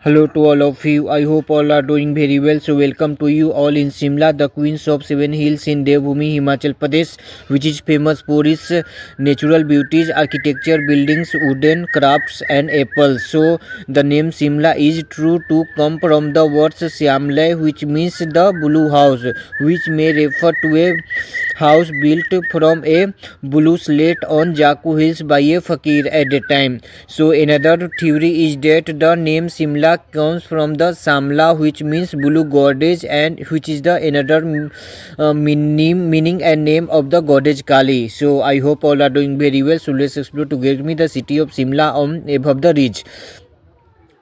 Hello to all of you. I hope all are doing very well. So welcome to you all in Simla, the Queens of Seven Hills in Devbhoomi, Himachal Pradesh, which is famous for its natural beauties, architecture, buildings, wooden crafts, and apples. So the name Simla is true to come from the words Siamle, which means the blue house, which may refer to a house built from a blue slate on Jaku Hills by a fakir at the time. So another theory is that the name Simla comes from the Samla, which means blue goddess, and which is the another meaning and name of the goddess Kali. So I hope all are doing very well. So let's explore together the city of Simla on above the ridge.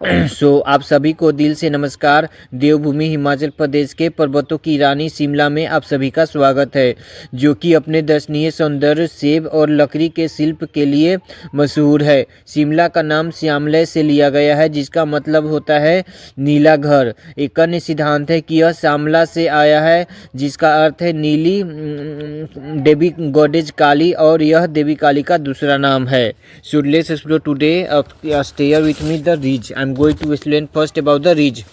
सो आप सभी को दिल से नमस्कार। देवभूमि हिमाचल प्रदेश के पर्वतों की रानी शिमला में आप सभी का स्वागत है, जो कि अपने दर्शनीय सौंदर्य, सेब और लकड़ी के शिल्प के लिए मशहूर है। शिमला का नाम श्यामलय से लिया गया है, जिसका मतलब होता है नीला घर। एक अन्य सिद्धांत है कि यह श्यामला से आया है, जिसका अर्थ है नीली देवी गॉडेज काली, और यह देवी काली का दूसरा नाम है। So let's explore today stay with me the ridge. I'm going to explain first about the Ridge.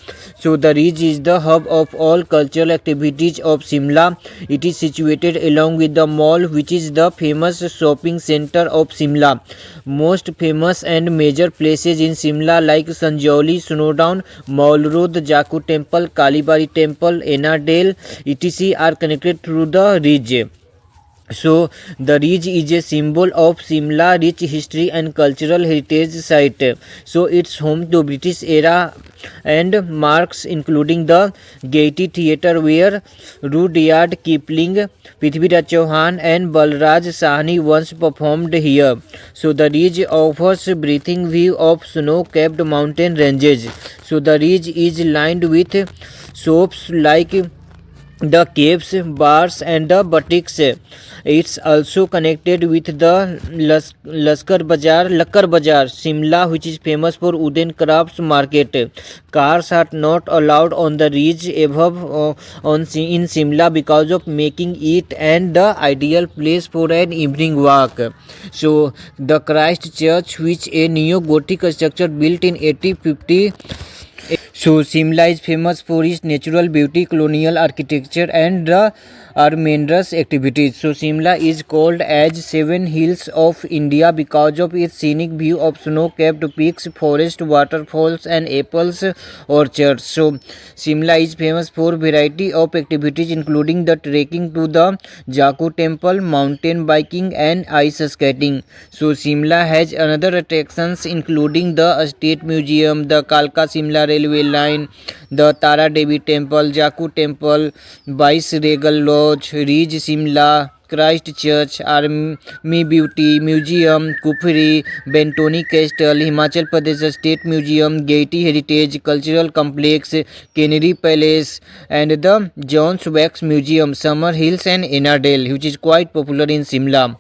So the Ridge is the hub of all cultural activities of Simla. It is situated along with the mall, which is the famous shopping center of Simla. Most famous and major places in Simla like Sanjauli, Snowdown, Mall Road, Jaku Temple, Kalibari Temple, Enadale, etc. are connected through the Ridge. So the Ridge is a symbol of Simla rich history and cultural heritage site. So it's home to British era and marks including the Gaiety Theatre where Rudyard Kipling, Prithviraj Chauhan and Balraj Sahni once performed here. So the Ridge offers breathing view of snow-capped mountain ranges. So the Ridge is lined with shops like the caves, bars and the boutiques. It's also connected with the Lakkar Bazaar, Simla, which is famous for wooden crafts market. Cars are not allowed on the ridge above in Simla because of making it and the ideal place for an evening walk. So the Christ Church, which a neo-Gothic structure built in 1850. So Simla is famous for its natural beauty, colonial architecture and the Armendrous activities. So Simla is called as Seven Hills of India because of its scenic view of snow-capped peaks, forest, waterfalls and apples orchards. So Simla is famous for variety of activities including the trekking to the Jaku Temple, mountain biking and ice skating. So Simla has another attractions including the State Museum, the Kalka Simla Railway line, the Tara Devi Temple, Jaku Temple, Viceregal Lodge, Ridge Simla, Christ Church, Army Beauty Museum, Kufri, Bentoni Castle, Himachal Pradesh State Museum, Gaiety Heritage Cultural Complex, Canary Palace, and the John's Wax Museum, Summer Hills and Enadale, which is quite popular in Simla.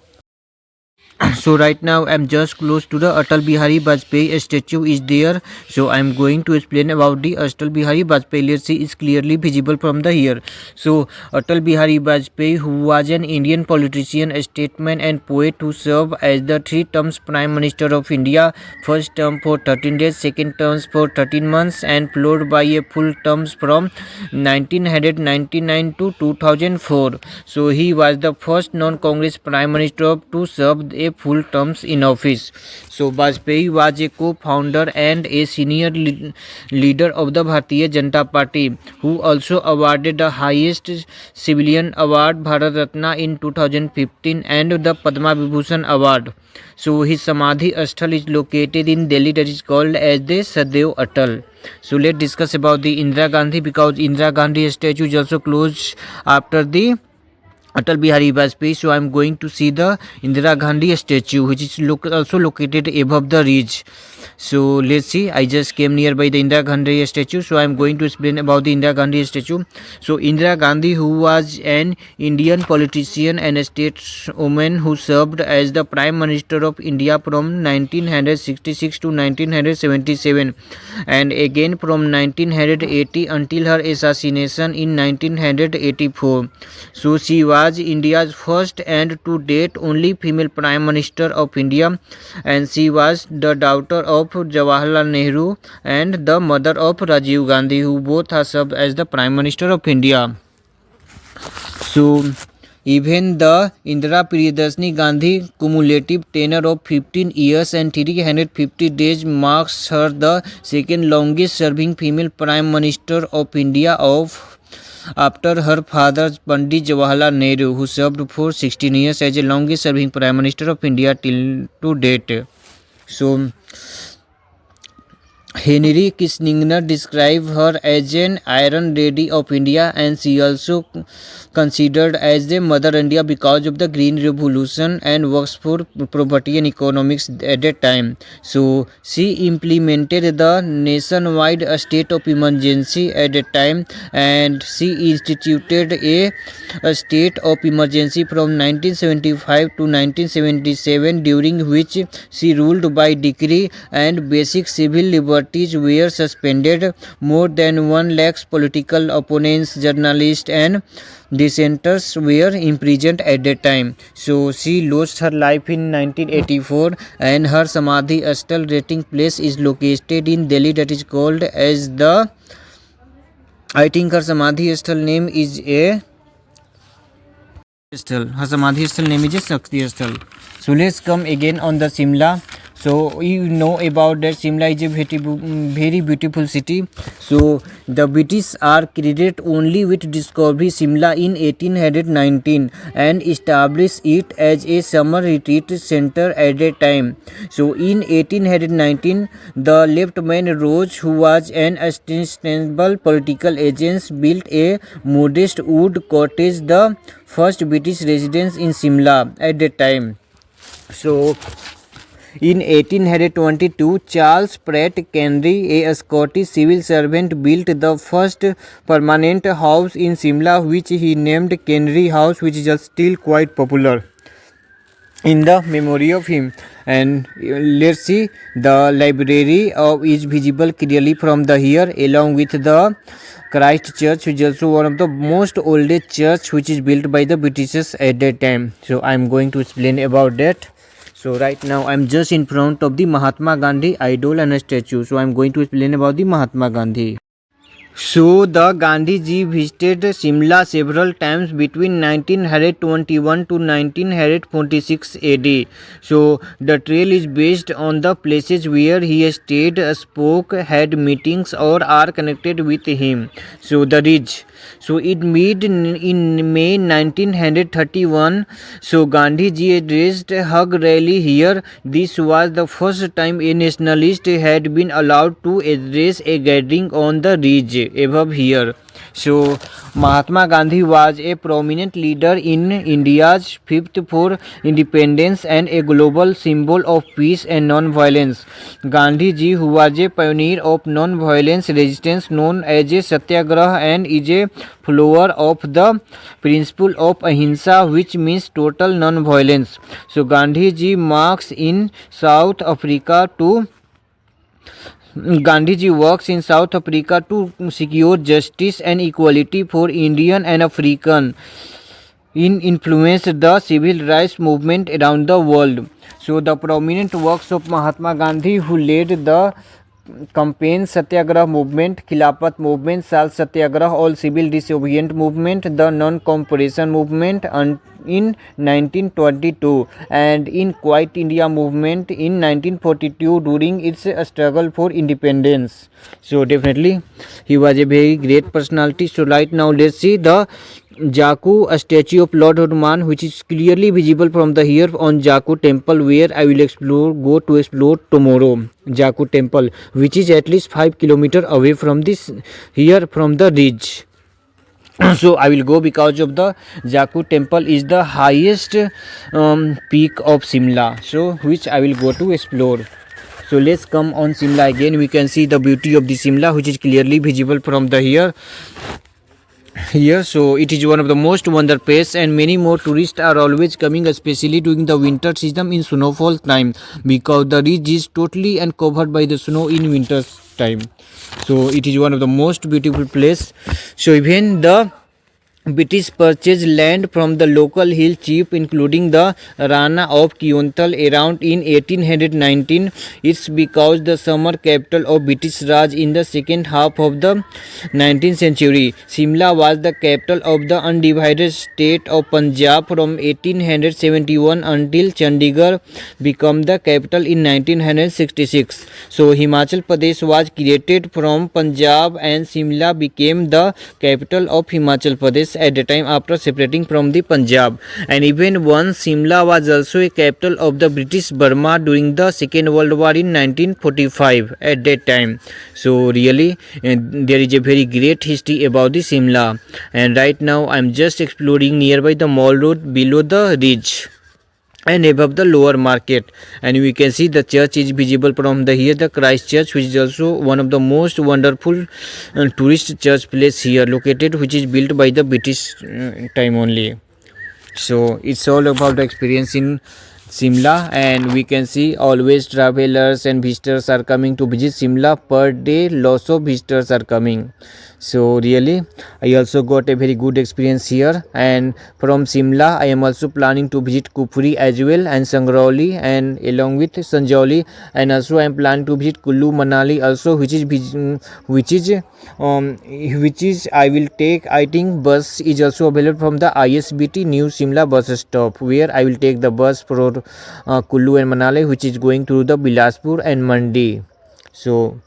So right now I'm just close to the Atal Bihari Vajpayee statue is there. So I'm going to explain about the Atal Bihari Vajpayee. Let's see, is clearly visible from the here. So Atal Bihari Vajpayee, who was an Indian politician, statesman and poet who served as the 3 terms Prime Minister of India, first term for 13 days, second terms for 13 months and followed by a full terms from 1999 to 2004. So he was the first non-Congress Prime Minister to serve a full terms in office. So Vajpayee was a co-founder and a senior leader of the Bharatiya Janata Party, who also awarded the highest civilian award Bharat Ratna in 2015 and the Padma Vibhushan award. So his Samadhi Asthal is located in Delhi, that is called as the Sadaiv Atal. So let's discuss about the Indira Gandhi, because Indira Gandhi statue is also closed after the Atal Bihari Vajpayee. So I am going to see the Indira Gandhi statue, which is also located above the ridge. So let's see, I just came nearby the Indira Gandhi statue. So I am going to explain about the Indira Gandhi statue. So Indira Gandhi, who was an Indian politician and a stateswoman who served as the Prime Minister of India from 1966 to 1977 and again from 1980 until her assassination in 1984. So she was was India's first and to date only female Prime Minister of India, and she was the daughter of Jawaharlal Nehru and the mother of Rajiv Gandhi, who both have served as the Prime Minister of India. So, even the Indira Priyadarshini Gandhi cumulative tenure of 15 years and 350 days marks her the second longest serving female Prime Minister of India after her father Pandit Jawaharlal Nehru, who served for 16 years as the longest serving Prime Minister of India till to date. So, Henry Kissinger described her as an Iron Lady of India, and she also considered as the Mother India because of the Green Revolution and works for property and economics at that time. So she implemented the nationwide state of emergency at that time, and she instituted a state of emergency from 1975 to 1977, during which she ruled by decree and basic civil liberties were suspended. More than 1 lakh political opponents, journalists and dissenters were imprisoned at that time. So she lost her life in 1984, and her Samadhi Astal resting place is located in Delhi, that is called as the, I think her Samadhi Astal name is a Astal. Her Samadhi Astal name is a Shakti Astal. So let's come again on the Simla. So you know about that Simla is a very beautiful city. So the British are credited only with discovery Simla in 1819 and established it as a summer retreat center at that time. So in 1819, the Lieutenant Roche, who was an ostensible political agent, built a modest wood cottage, the first British residence in Simla at that time. So in 1822, Charles Pratt Kenry, a Scottish civil servant, built the first permanent house in Simla, which he named Kenry House, which is still quite popular in the memory of him. And let's see, the library is visible clearly from the here, along with the Christ Church, which is also one of the most oldest church which is built by the Britishers at that time. So I am going to explain about that. So right now I am just in front of the Mahatma Gandhi idol and a statue. So I am going to explain about the Mahatma Gandhi. So the Gandhiji visited Simla several times between 1921 to 1946 AD. So the trail is based on the places where he stayed, spoke, had meetings or are connected with him. So the ridge. So it made in May 1931. So Gandhiji addressed hug rally here. This was the first time a nationalist had been allowed to address a gathering on the ridge above here. So Mahatma Gandhi was a prominent leader in India's fight for independence and a global symbol of peace and non-violence. Gandhiji, who was a pioneer of non-violence resistance known as a Satyagraha, and is a follower of the principle of Ahimsa, which means total non-violence. So Gandhiji works in South Africa to secure justice and equality for Indian and African. Influenced the civil rights movement around the world. So the prominent works of Mahatma Gandhi, who led the campaign Satyagraha movement, Khilafat movement, Salt Satyagraha, all civil disobedient movement, the non-cooperation movement in 1922, and in Quiet India movement in 1942 during its struggle for independence. So definitely he was a very great personality. So right now let's see the Jaku, a statue of Lord Hanuman, which is clearly visible from the here on Jaku temple, where I will go to explore tomorrow. Jaku temple, which is at least 5 kilometers away from this here from the ridge. So I will go because of the Jaku temple is the highest peak of Simla, so which I will go to explore. So let's come on Simla again. We can see the beauty of the Simla, which is clearly visible from the here. So it is one of the most wonder place, and many more tourists are always coming, especially during the winter season in snowfall time, because the ridge is totally uncovered by the snow in winter time. So it is one of the most beautiful place. So even the British purchased land from the local hill chief, including the Rana of Kionthal, around in 1819. It's because the summer capital of British Raj in the second half of the 19th century. Simla was the capital of the undivided state of Punjab from 1871 until Chandigarh became the capital in 1966. So Himachal Pradesh was created from Punjab and Simla became the capital of Himachal Pradesh at the time after separating from the Punjab. And even once Simla was also a capital of the British Burma during the Second World War in 1945 at that time. So really there is a very great history about the Simla, and right now I am just exploring nearby the mall road below the ridge and above the lower market, and we can see the church is visible from the here, the Christ Church, which is also one of the most wonderful tourist church place here located, which is built by the British time only. So it's all about the experience in Simla, and we can see always travelers and visitors are coming to visit Simla. Per day lots of visitors are coming. So really I also got a very good experience here, and from Simla I am also planning to visit Kufri as well, and Sangrauli, and along with Sanjauli, and also I am planning to visit Kullu Manali also, which is I will take, I think bus is also available from the ISBT New Simla bus stop, where I will take the bus for Kullu and Manali, which is going through the Bilaspur and Mandi. So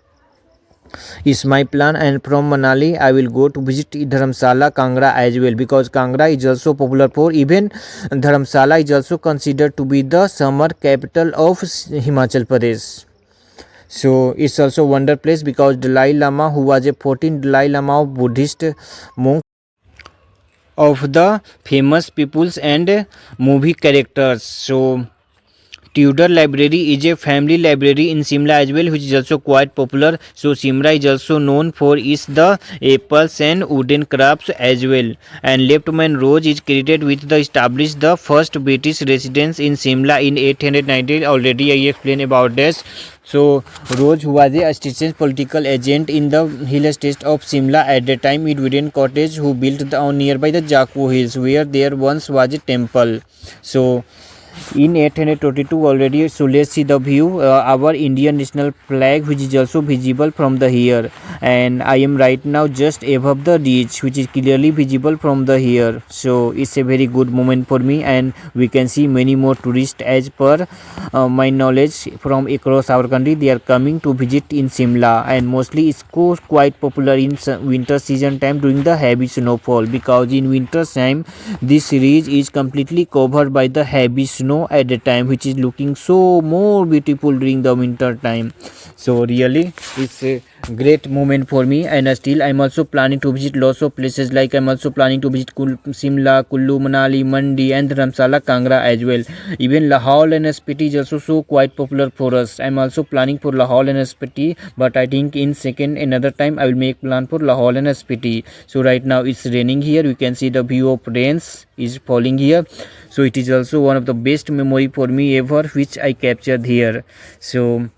is my plan, and from Manali I will go to visit Dharamsala, Kangra as well, because Kangra is also popular for, even Dharamsala is also considered to be the summer capital of Himachal Pradesh. So it's also a wonder place because Dalai Lama, who was a 14th Dalai Lama of Buddhist monk of the famous peoples and movie characters. So Tudor Library is a family library in Simla as well, which is also quite popular. So Simla is also known for its the apples and wooden crafts as well. And Leftman Rose is credited with the established the first British residence in Simla in 1890. Already I explained about this. So Rose, who was a assistant political agent in the hill state of Simla at the time, with wooden cottage who built on nearby the Jaku Hills, where there once was a temple. So in 1822 already, so let's see the view, our Indian national flag, which is also visible from the here, and I am right now just above the ridge, which is clearly visible from the here. So it's a very good moment for me, and we can see many more tourists as per my knowledge from across our country. They are coming to visit in Simla, and mostly it's quite popular in winter season time during the heavy snowfall, because in winter time this ridge is completely covered by the heavy snow at the time, which is looking so more beautiful during the winter time. So really it's a great moment for me, and still I'm also planning to visit lots of places, like I'm also planning to visit Simla, Kullu Manali, Mandi and Dharamsala, Kangra as well. Even Lahaul and Spiti is also so quite popular for us. I'm also planning for Lahaul and Spiti, but I think in second another time I will make plan for Lahaul and Spiti. So right now it's raining here, we can see the view of rains is falling here. So it is also one of the best memory for me ever, which I captured here. So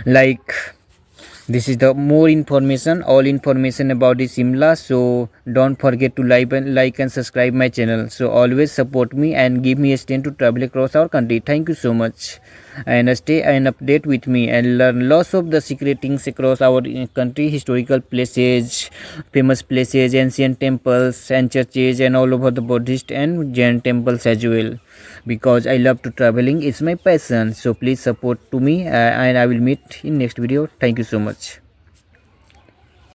like this is the more information, all information about the Simla. So don't forget to like and subscribe my channel. So always support me and give me a strength to travel across our country. Thank you so much, and stay and update with me and learn lots of the secret things across our country, historical places, famous places, ancient temples and churches, and all over the Buddhist and Jain temples as well, because I love to traveling, it's my passion. So please support to me, and I will meet in next video. Thank you so much.